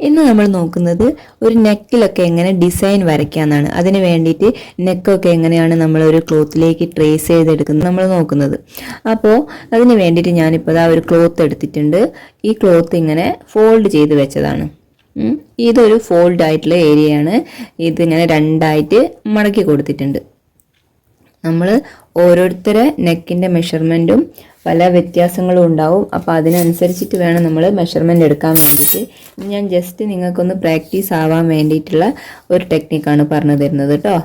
ഇന്ന് നമ്മൾ നോക്കുന്നത് ഒരു നെക്കിലൊക്കെ എങ്ങനെ ഡിസൈൻ വരയ്ക്കാന്നാണ്. അതിന് വേണ്ടിയിട്ട് നെക്കൊക്കെ എങ്ങനെയാണ് നമ്മൾ ഒരു ക്ലോത്തിലേക്ക് ട്രേസ് ചെയ്തെടുക്കുന്നത് നമ്മൾ നോക്കുന്നത്. അപ്പോൾ അതിന് വേണ്ടിയിട്ട് ഞാനിപ്പോൾ ഒരു ക്ലോത്ത് എടുത്തിട്ടുണ്ട്. ഈ ക്ലോത്ത് ഇങ്ങനെ ഫോൾഡ് ചെയ്ത് വെച്ചതാണ്. ഇതൊരു ഫോൾഡ് ആയിട്ടുള്ള ഏരിയയാണ്. ഇതിങ്ങനെ രണ്ടായിട്ട് മടക്കി കൊടുത്തിട്ടുണ്ട്. നമ്മൾ ഓരോരുത്തരെ നെക്കിൻ്റെ മെഷർമെൻറ്റും പല വ്യത്യാസങ്ങളും ഉണ്ടാവും. അപ്പോൾ അതിനനുസരിച്ചിട്ട് വേണം നമ്മൾ മെഷർമെൻറ്റ് എടുക്കാൻ വേണ്ടിയിട്ട്. ഞാൻ ജസ്റ്റ് നിങ്ങൾക്കൊന്ന് പ്രാക്ടീസ് ആവാൻ വേണ്ടിയിട്ടുള്ള ഒരു ടെക്നിക്കാണ് പറഞ്ഞു തരുന്നത് കേട്ടോ.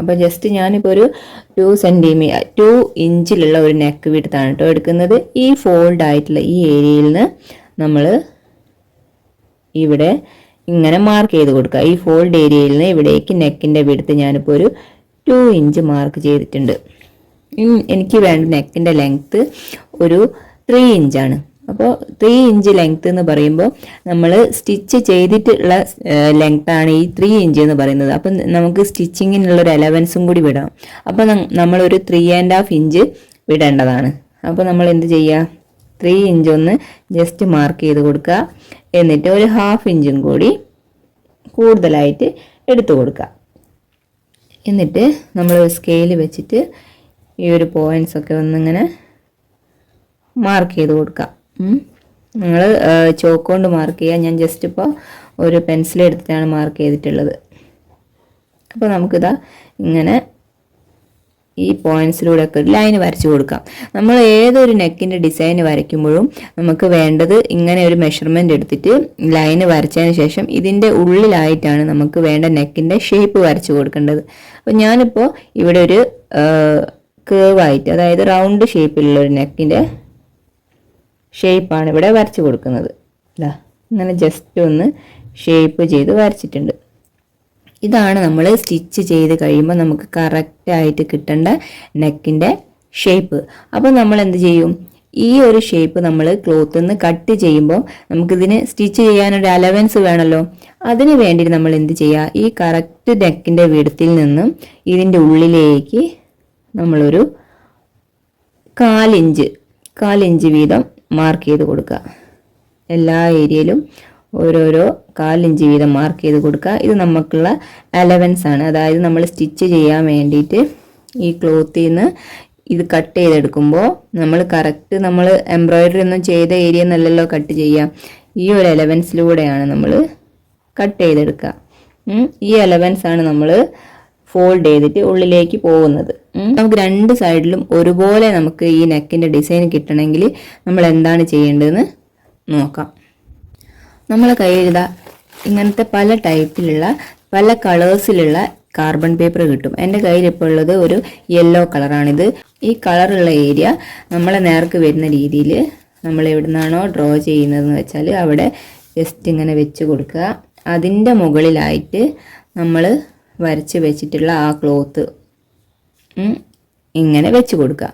അപ്പോൾ ജസ്റ്റ് ഞാനിപ്പോൾ ഒരു 2 ഇഞ്ചിലുള്ള ഒരു നെക്ക് വിഡ്ത്താണ് കേട്ടോ എടുക്കുന്നത്. ഈ ഫോൾഡ് ആയിട്ടുള്ള ഈ ഏരിയയിൽ നിന്ന് നമ്മൾ ഇവിടെ ഇങ്ങനെ മാർക്ക് ചെയ്ത് കൊടുക്കുക. ഈ ഫോൾഡ് ഏരിയയിൽ നിന്ന് ഇവിടേക്ക് നെക്കിൻ്റെ വിഡ്ത്ത് ഞാനിപ്പോൾ ഒരു 2 ഇഞ്ച് മാർക്ക് ചെയ്തിട്ടുണ്ട്. എനിക്ക് വേണ്ട നെക്കിൻ്റെ ലെങ്ത്ത് ഒരു 3 ഇഞ്ചാണ്. അപ്പോൾ 3 ഇഞ്ച് ലെങ്ത്ത് എന്ന് പറയുമ്പോൾ നമ്മൾ സ്റ്റിച്ച് ചെയ്തിട്ടുള്ള ലെങ്ത്താണ് ഈ 3 ഇഞ്ച് എന്ന് പറയുന്നത്. അപ്പം നമുക്ക് സ്റ്റിച്ചിങ്ങിനുള്ളൊരു അലവൻസും കൂടി വിടണം. അപ്പോൾ നമ്മളൊരു 3.5 ഇഞ്ച് വിടേണ്ടതാണ്. അപ്പോൾ നമ്മൾ എന്ത് ചെയ്യുക, 3 ഇഞ്ച് ഒന്ന് ജസ്റ്റ് മാർക്ക് ചെയ്ത് കൊടുക്കുക. എന്നിട്ട് ഒരു 1/2 ഇഞ്ചും കൂടി കൂടുതലായിട്ട് എടുത്തു കൊടുക്കുക. എന്നിട്ട് നമ്മൾ സ്കെയിൽ വെച്ചിട്ട് ഈ ഒരു പോയിൻറ്റ്സ് ഒക്കെ ഒന്നിങ്ങനെ മാർക്ക് ചെയ്ത് കൊടുക്കുക. നിങ്ങൾ ചോക്ക് കൊണ്ട് മാർക്ക് ചെയ്യുക. ഞാൻ ജസ്റ്റ് ഇപ്പോൾ ഒരു പെൻസിൽ എടുത്തിട്ടാണ് മാർക്ക് ചെയ്തിട്ടുള്ളത്. അപ്പോൾ നമുക്കിതാ ഇങ്ങനെ ഈ പോയിൻറ്റ്സിലൂടെ ഒക്കെ ഒരു ലൈൻ വരച്ച് കൊടുക്കാം. നമ്മൾ ഏതൊരു നെക്കിൻ്റെ ഡിസൈൻ വരയ്ക്കുമ്പോഴും നമുക്ക് വേണ്ടത് ഇങ്ങനെ ഒരു മെഷർമെൻ്റ് എടുത്തിട്ട് ലൈന് വരച്ചതിന് ശേഷം ഇതിൻ്റെ ഉള്ളിലായിട്ടാണ് നമുക്ക് വേണ്ട നെക്കിൻ്റെ ഷേപ്പ് വരച്ച് കൊടുക്കേണ്ടത്. അപ്പോൾ ഞാനിപ്പോൾ ഇവിടെ ഒരു കേവായിട്ട്, അതായത് റൗണ്ട് ഷേപ്പിലുള്ള ഒരു നെക്കിൻ്റെ ഷേപ്പാണ് ഇവിടെ വരച്ച് കൊടുക്കുന്നത്. അല്ല, ഇങ്ങനെ ജസ്റ്റ് ഒന്ന് ഷേപ്പ് ചെയ്ത് വരച്ചിട്ടുണ്ട്. ഇതാണ് നമ്മൾ സ്റ്റിച്ച് ചെയ്ത് കഴിയുമ്പോൾ നമുക്ക് കറക്റ്റായിട്ട് കിട്ടേണ്ട നെക്കിൻ്റെ ഷേപ്പ്. അപ്പോൾ നമ്മൾ എന്ത് ചെയ്യും, ഈ ഒരു ഷേപ്പ് നമ്മൾ ക്ലോത്തിൽ നിന്ന് കട്ട് ചെയ്യുമ്പോൾ നമുക്കിതിന് സ്റ്റിച്ച് ചെയ്യാനൊരു അലവൻസ് വേണമല്ലോ. അതിന് വേണ്ടിയിട്ട് നമ്മൾ എന്ത് ചെയ്യുക, ഈ കറക്റ്റ് നെക്കിൻ്റെ വിഡ്ത്തിൽ നിന്നും ഇതിൻ്റെ ഉള്ളിലേക്ക് നമ്മളൊരു 1/4 ഇഞ്ച് വീതം മാർക്ക് ചെയ്ത് കൊടുക്കുക. എല്ലാ ഏരിയയിലും ഓരോരോ 1/4 ഇഞ്ച് വീതം മാർക്ക് ചെയ്ത് കൊടുക്കുക. ഇത് നമുക്കുള്ള അലവൻസ് ആണ്. അതായത് നമ്മൾ സ്റ്റിച്ച് ചെയ്യാൻ വേണ്ടിയിട്ട് ഈ ക്ലോത്തിൽ നിന്ന് ഇത് കട്ട് ചെയ്തെടുക്കുമ്പോൾ നമ്മൾ കറക്റ്റ് നമ്മൾ എംബ്രോയിഡറി ഒന്നും ചെയ്ത ഏരിയ എന്നല്ലല്ലോ കട്ട് ചെയ്യുക. ഈ ഒരു അലവൻസിലൂടെയാണ് നമ്മൾ കട്ട് ചെയ്തെടുക്കുക. ഈ അലവൻസ് ആണ് നമ്മൾ ഫോൾഡ് ചെയ്തിട്ട് ഉള്ളിലേക്ക് പോകുന്നത്. നമുക്ക് 2 സൈഡിലും ഒരുപോലെ നമുക്ക് ഈ നെക്കിൻ്റെ ഡിസൈൻ കിട്ടണമെങ്കിൽ നമ്മൾ എന്താണ് ചെയ്യേണ്ടതെന്ന് നോക്കാം. നമ്മളെ കയ്യിൽ ഇങ്ങനത്തെ പല ടൈപ്പിലുള്ള പല കളേഴ്സിലുള്ള കാർബൺ പേപ്പർ കിട്ടും. എൻ്റെ കയ്യിൽ ഇപ്പോൾ ഉള്ളത് ഒരു യെല്ലോ കളറാണിത്. ഈ കളറുള്ള ഏരിയ നമ്മളെ നേർക്ക് വരുന്ന രീതിയിൽ നമ്മൾ എവിടെ നിന്നാണോ ഡ്രോ ചെയ്യുന്നതെന്ന് വെച്ചാൽ അവിടെ ജസ്റ്റ് ഇങ്ങനെ വെച്ച് കൊടുക്കുക. അതിൻ്റെ മുകളിലായിട്ട് നമ്മൾ വരച്ച് വെച്ചിട്ടുള്ള ആ ക്ലോത്ത് ഇങ്ങനെ വെച്ച് കൊടുക്കുക.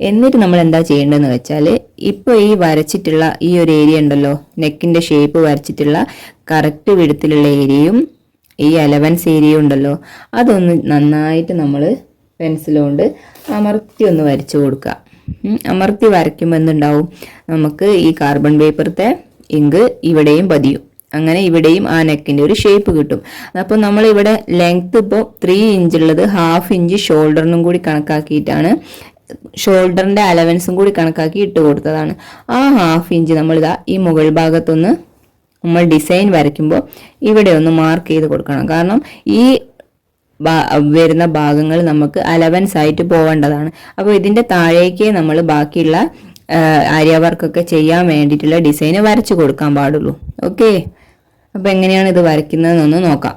എന്നിട്ട് നമ്മൾ എന്താ ചെയ്യേണ്ടതെന്ന് വെച്ചാൽ ഇപ്പോൾ ഈ വരച്ചിട്ടുള്ള ഈ ഒരു ഏരിയ ഉണ്ടല്ലോ, നെക്കിൻ്റെ ഷേപ്പ് വരച്ചിട്ടുള്ള കറക്റ്റ് വിഡ്ത്തിലുള്ള ഏരിയയും ഈ അലവൻസ് ഏരിയ ഉണ്ടല്ലോ, അതൊന്ന് നന്നായിട്ട് നമ്മൾ പെൻസിലുകൊണ്ട് അമർത്തി ഒന്ന് വരച്ചു കൊടുക്കുക. അമർത്തി വരയ്ക്കുമ്പോൾ എന്തുണ്ടാവും, നമുക്ക് ഈ കാർബൺ പേപ്പറത്തെ ഇങ്ക് ഇവിടെയും പതിയും. അങ്ങനെ ഇവിടെയും ആ നെക്കിൻ്റെ ഒരു ഷേപ്പ് കിട്ടും. അപ്പോൾ നമ്മളിവിടെ ലെങ്ത്ത് ഇപ്പോൾ 3 ഇഞ്ച് ഉള്ളത് 1/2 ഇഞ്ച് ഷോൾഡറിനും കൂടി കണക്കാക്കിയിട്ടാണ്, ഷോൾഡറിൻ്റെ അലവൻസും കൂടി കണക്കാക്കി ഇട്ട് കൊടുത്തതാണ്. ആ 1/2 ഇഞ്ച് നമ്മളിതാ ഈ മുകൾ ഭാഗത്തൊന്ന് നമ്മൾ ഡിസൈൻ വരയ്ക്കുമ്പോൾ ഇവിടെ ഒന്ന് മാർക്ക് ചെയ്ത് കൊടുക്കണം. കാരണം ഈ വരുന്ന ഭാഗങ്ങൾ നമുക്ക് അലവൻസ് ആയിട്ട് പോവേണ്ടതാണ്. അപ്പോൾ ഇതിൻ്റെ താഴേക്ക് നമ്മൾ ബാക്കിയുള്ള ആര്യ വർക്കൊക്കെ ചെയ്യാൻ വേണ്ടിയിട്ടുള്ള ഡിസൈന് വരച്ച് കൊടുക്കാൻ പാടുള്ളൂ. ഓക്കെ, അപ്പോൾ എങ്ങനെയാണ് ഇത് വരയ്ക്കുന്നതെന്നൊന്ന് നോക്കാം.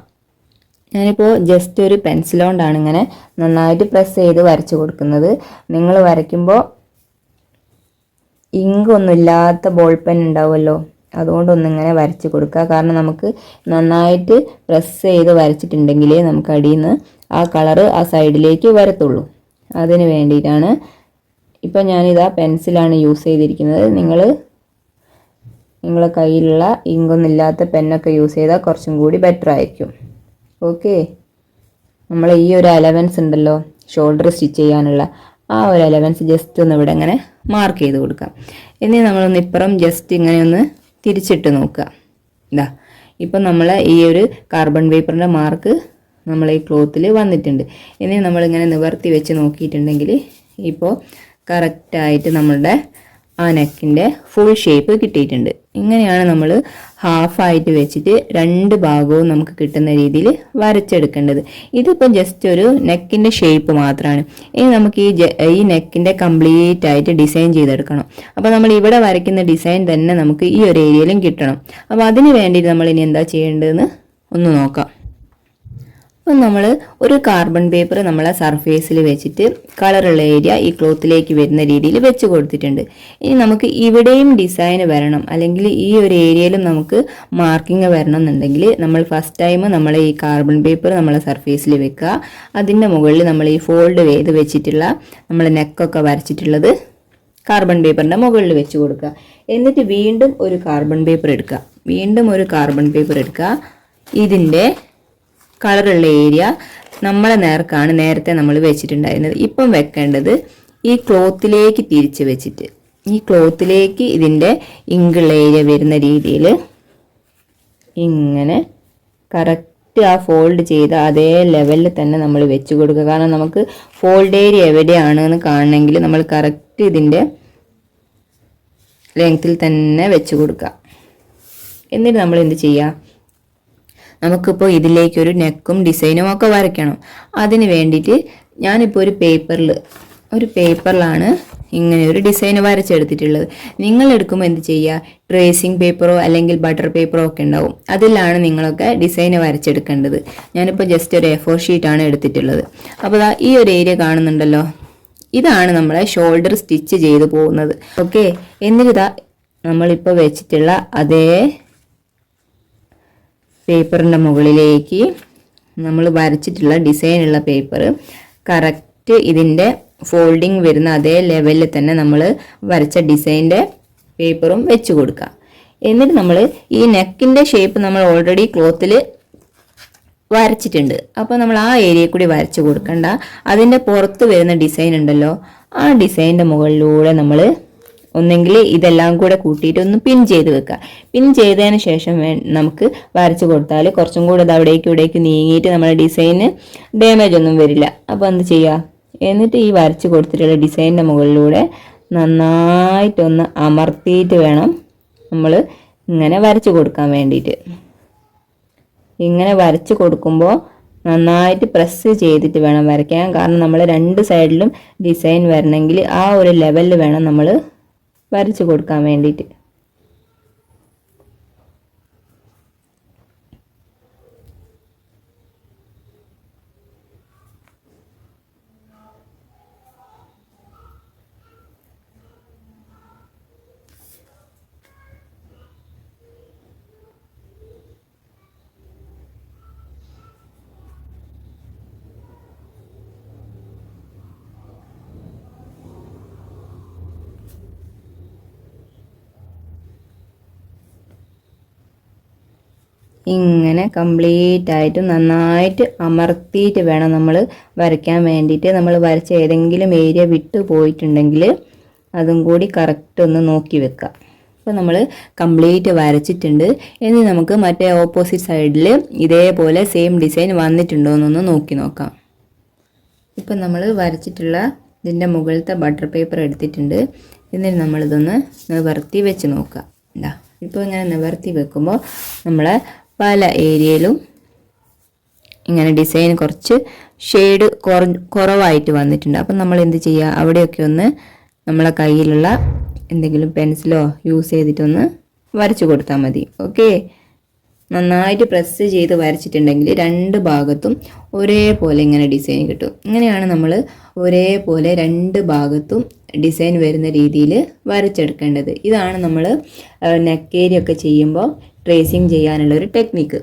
ഞാനിപ്പോൾ ജസ്റ്റ് ഒരു പെൻസിൽ കൊണ്ടാണ് ഇങ്ങനെ നന്നായിട്ട് പ്രസ് ചെയ്ത് വരച്ച് കൊടുക്കുന്നത്. നിങ്ങൾ വരയ്ക്കുമ്പോൾ ഇങ്കൊന്നും ഇല്ലാത്ത ബോൾ പെൻ ഉണ്ടാവുമല്ലോ, അതുകൊണ്ടൊന്നിങ്ങനെ വരച്ച് കൊടുക്കുക. കാരണം നമുക്ക് നന്നായിട്ട് പ്രസ് ചെയ്ത് വരച്ചിട്ടുണ്ടെങ്കിലേ നമുക്ക് അടിയിൽ നിന്ന് ആ കളറ് ആ സൈഡിലേക്ക് വരത്തുള്ളൂ. അതിന് വേണ്ടിയിട്ടാണ്. ഇപ്പം ഞാനിതാ പെൻസിലാണ് യൂസ് ചെയ്തിരിക്കുന്നത്. നിങ്ങളെ കയ്യിലുള്ള ഇങ്കൊന്നുമില്ലാത്ത പെന്നൊക്കെ യൂസ് ചെയ്താൽ കുറച്ചും കൂടി ബെറ്റർ ആയിരിക്കും. ഓക്കെ, നമ്മൾ ഈ ഒരു അലവൻസ് ഉണ്ടല്ലോ ഷോൾഡർ സ്റ്റിച്ച് ചെയ്യാനുള്ള, ആ ഒരു അലവൻസ് ജസ്റ്റ് ഒന്ന് ഇവിടെ ഇങ്ങനെ മാർക്ക് ചെയ്ത് കൊടുക്കാം. ഇനി നമ്മളൊന്ന് ഇപ്പുറം ജസ്റ്റ് ഇങ്ങനെ ഒന്ന് തിരിച്ചിട്ട് നോക്കുക. ഇതാ ഇപ്പം നമ്മൾ ഈ ഒരു കാർബൺ പേപ്പറിൻ്റെ മാർക്ക് നമ്മൾ ഈ ക്ലോത്തിൽ വന്നിട്ടുണ്ട്. ഇനി നമ്മളിങ്ങനെ നിവർത്തി വെച്ച് നോക്കിയിട്ടുണ്ടെങ്കിൽ ഇപ്പോൾ കറക്റ്റായിട്ട് നമ്മളുടെ ആ നെക്കിൻ്റെ ഫുൾ ഷേപ്പ് കിട്ടിയിട്ടുണ്ട്. ഇങ്ങനെയാണ് നമ്മൾ ഹാഫായിട്ട് വെച്ചിട്ട് രണ്ട് ഭാഗവും നമുക്ക് കിട്ടുന്ന രീതിയിൽ വരച്ചെടുക്കേണ്ടത്. ഇതിപ്പോൾ ജസ്റ്റ് ഒരു നെക്കിൻ്റെ ഷേപ്പ് മാത്രമാണ്. ഇനി നമുക്ക് ഈ നെക്കിൻ്റെ കംപ്ലീറ്റ് ആയിട്ട് ഡിസൈൻ ചെയ്തെടുക്കണം. അപ്പോൾ നമ്മൾ ഇവിടെ വരയ്ക്കുന്ന ഡിസൈൻ തന്നെ നമുക്ക് ഈ ഒരു ഏരിയയിലും കിട്ടണം. അപ്പോൾ അതിന് വേണ്ടിയിട്ട് നമ്മൾ ഇനി എന്താ ചെയ്യേണ്ടതെന്ന് ഒന്ന് നോക്കാം. അപ്പം നമ്മൾ ഒരു കാർബൺ പേപ്പർ നമ്മളെ സർഫേസിൽ വെച്ചിട്ട് കളറുള്ള ഏരിയ ഈ ക്ലോത്തിലേക്ക് വരുന്ന രീതിയിൽ വെച്ച് കൊടുത്തിട്ടുണ്ട്. ഇനി നമുക്ക് ഇവിടെയും ഡിസൈൻ വരണം, അല്ലെങ്കിൽ ഈ ഒരു ഏരിയയിലും നമുക്ക് മാർക്കിങ് വരണം എന്നുണ്ടെങ്കിൽ നമ്മൾ ഫസ്റ്റ് ടൈം നമ്മൾ ഈ കാർബൺ പേപ്പർ നമ്മളെ സർഫേസിൽ വെക്കുക. അതിൻ്റെ മുകളിൽ നമ്മൾ ഈ ഫോൾഡ് ചെയ്ത് വെച്ചിട്ടുള്ള നമ്മൾ നെക്കൊക്കെ വരച്ചിട്ടുള്ളത് കാർബൺ പേപ്പറിൻ്റെ മുകളിൽ വെച്ച് കൊടുക്കുക. എന്നിട്ട് വീണ്ടും ഒരു കാർബൺ പേപ്പർ എടുക്കുക. ഇതിൻ്റെ കളറുള്ള ഏരിയ നമ്മളെ നേർക്കാണ് നേരത്തെ നമ്മൾ വെച്ചിട്ടുണ്ടായിരുന്നത്. ഇപ്പം വെക്കേണ്ടത് ഈ ക്ലോത്തിലേക്ക് തിരിച്ച് വെച്ചിട്ട് ഈ ക്ലോത്തിലേക്ക് ഇതിൻ്റെ ഇങ്കുള്ള ഏരിയ വരുന്ന രീതിയിൽ ഇങ്ങനെ കറക്റ്റ് ആ ഫോൾഡ് ചെയ്ത് അതേ ലെവലിൽ തന്നെ നമ്മൾ വെച്ച് കൊടുക്കുക. കാരണം നമുക്ക് ഫോൾഡ് ഏരിയ എവിടെയാണെന്ന് കാണണമെങ്കിൽ നമ്മൾ കറക്റ്റ് ഇതിൻ്റെ ലെങ്ത്തിൽ തന്നെ വെച്ച് കൊടുക്കുക. എന്നിട്ട് നമ്മൾ എന്ത് ചെയ്യുക, നമുക്കിപ്പോൾ ഇതിലേക്കൊരു നെക്കും ഡിസൈനും ഒക്കെ വരയ്ക്കണം. അതിന് വേണ്ടിയിട്ട് ഞാനിപ്പോൾ ഒരു പേപ്പറിലാണ് ഇങ്ങനെ ഒരു ഡിസൈൻ വരച്ചെടുത്തിട്ടുള്ളത്. നിങ്ങൾ എടുക്കുമ്പോൾ എന്ത് ചെയ്യുക, ട്രേസിങ് പേപ്പറോ അല്ലെങ്കിൽ ബട്ടർ പേപ്പറോ ഒക്കെ ഉണ്ടാവും, അതിലാണ് നിങ്ങളൊക്കെ ഡിസൈൻ വരച്ചെടുക്കേണ്ടത്. ഞാനിപ്പോൾ ജസ്റ്റ് ഒരു A4 ഷീറ്റാണ് എടുത്തിട്ടുള്ളത്. അപ്പോൾ ഈ ഒരു ഏരിയ കാണുന്നുണ്ടല്ലോ, ഇതാണ് നമ്മളെ ഷോൾഡർ സ്റ്റിച്ച് ചെയ്ത് പോകുന്നത്. ഓക്കെ, എന്നിട്ട് നമ്മളിപ്പോൾ വെച്ചിട്ടുള്ള അതേ പേപ്പറിൻ്റെ മുകളിലേക്ക് നമ്മൾ വരച്ചിട്ടുള്ള ഡിസൈനുള്ള പേപ്പർ കറക്റ്റ് ഇതിൻ്റെ ഫോൾഡിങ് വരുന്ന അതേ ലെവലിൽ തന്നെ നമ്മൾ വരച്ച ഡിസൈൻ്റെ പേപ്പറും വെച്ച് കൊടുക്കുക. എന്നിട്ട് നമ്മൾ ഈ നെക്കിൻ്റെ ഷേപ്പ് നമ്മൾ ഓൾറെഡി ക്ലോത്തിൽ വരച്ചിട്ടുണ്ട്. അപ്പോൾ നമ്മൾ ആ ഏരിയ കൂടി വരച്ച് കൊടുക്കണ്ട. അതിൻ്റെ പുറത്ത് വരുന്ന ഡിസൈൻ ഉണ്ടല്ലോ, ആ ഡിസൈൻ്റെ മുകളിലൂടെ നമ്മൾ ഒന്നെങ്കിൽ ഇതെല്ലാം കൂടെ കൂട്ടിയിട്ട് ഒന്ന് പിൻ ചെയ്ത് വെക്കുക. പിൻ ചെയ്തതിന് ശേഷം നമുക്ക് വരച്ച് കൊടുത്താൽ കുറച്ചും കൂടെ ഇത് ഇവിടേക്ക് നീങ്ങിയിട്ട് നമ്മുടെ ഡിസൈന് ഡാമേജ് ഒന്നും വരില്ല. അപ്പോൾ എന്ത് ചെയ്യുക, എന്നിട്ട് ഈ വരച്ച് കൊടുത്തിട്ടുള്ള ഡിസൈനിൻ്റെ മുകളിലൂടെ നന്നായിട്ടൊന്ന് അമർത്തിയിട്ട് വേണം നമ്മൾ ഇങ്ങനെ വരച്ച് കൊടുക്കാൻ വേണ്ടിയിട്ട്. ഇങ്ങനെ വരച്ച് കൊടുക്കുമ്പോൾ നന്നായിട്ട് പ്രസ് ചെയ്തിട്ട് വേണം വരയ്ക്കാൻ. കാരണം നമ്മൾ രണ്ട് സൈഡിലും ഡിസൈൻ വരണമെങ്കിൽ ആ ഒരു ലെവലിൽ വേണം നമ്മൾ വരച്ച് കൊടുക്കാൻ വേണ്ടിയിട്ട്. ഇങ്ങനെ കംപ്ലീറ്റ് ആയിട്ട് നന്നായിട്ട് അമർത്തിയിട്ട് വേണം നമ്മൾ വരയ്ക്കാൻ വേണ്ടിയിട്ട്. നമ്മൾ വരച്ച ഏതെങ്കിലും ഏരിയ വിട്ടു പോയിട്ടുണ്ടെങ്കിൽ അതും കൂടി കറക്റ്റ് ഒന്ന് നോക്കി വെക്കുക. അപ്പോൾ നമ്മൾ കംപ്ലീറ്റ് വരച്ചിട്ടുണ്ട്. ഇനി നമുക്ക് മറ്റേ ഓപ്പോസിറ്റ് സൈഡിൽ ഇതേപോലെ സെയിം ഡിസൈൻ വന്നിട്ടുണ്ടോ എന്നൊന്ന് നോക്കി നോക്കാം. ഇപ്പം നമ്മൾ വരച്ചിട്ടുള്ള ഇതിൻ്റെ മുകളിലത്തെ ബട്ടർ പേപ്പർ എടുത്തിട്ടുണ്ട്. എന്നിട്ട് നമ്മളിതൊന്ന് നിവർത്തി വെച്ച് നോക്കുക. എന്താ ഇപ്പോൾ ഇങ്ങനെ നിവർത്തി വെക്കുമ്പോൾ നമ്മളെ പല ഏരിയയിലും ഇങ്ങനെ ഡിസൈൻ കുറച്ച് ഷെയ്ഡ് കുറവായിട്ട് വന്നിട്ടുണ്ട്. അപ്പം നമ്മൾ എന്ത് ചെയ്യുക, അവിടെയൊക്കെ ഒന്ന് നമ്മളെ കയ്യിലുള്ള എന്തെങ്കിലും പെൻസിലോ യൂസ് ചെയ്തിട്ടൊന്ന് വരച്ചു കൊടുത്താൽ മതി. ഓക്കെ, നന്നായിട്ട് പ്രസ് ചെയ്ത് വരച്ചിട്ടുണ്ടെങ്കിൽ രണ്ട് ഭാഗത്തും ഒരേപോലെ ഇങ്ങനെ ഡിസൈൻ കിട്ടും. ഇങ്ങനെയാണ് നമ്മൾ ഒരേപോലെ രണ്ട് ഭാഗത്തും ഡിസൈൻ വരുന്ന രീതിയിൽ വരച്ചെടുക്കേണ്ടത്. ഇതാണ് നമ്മൾ നെക്ക് ഏരിയ ഒക്കെ ചെയ്യുമ്പോൾ ട്രേസിങ് ചെയ്യാനുള്ള ഒരു ടെക്നിക്ക്.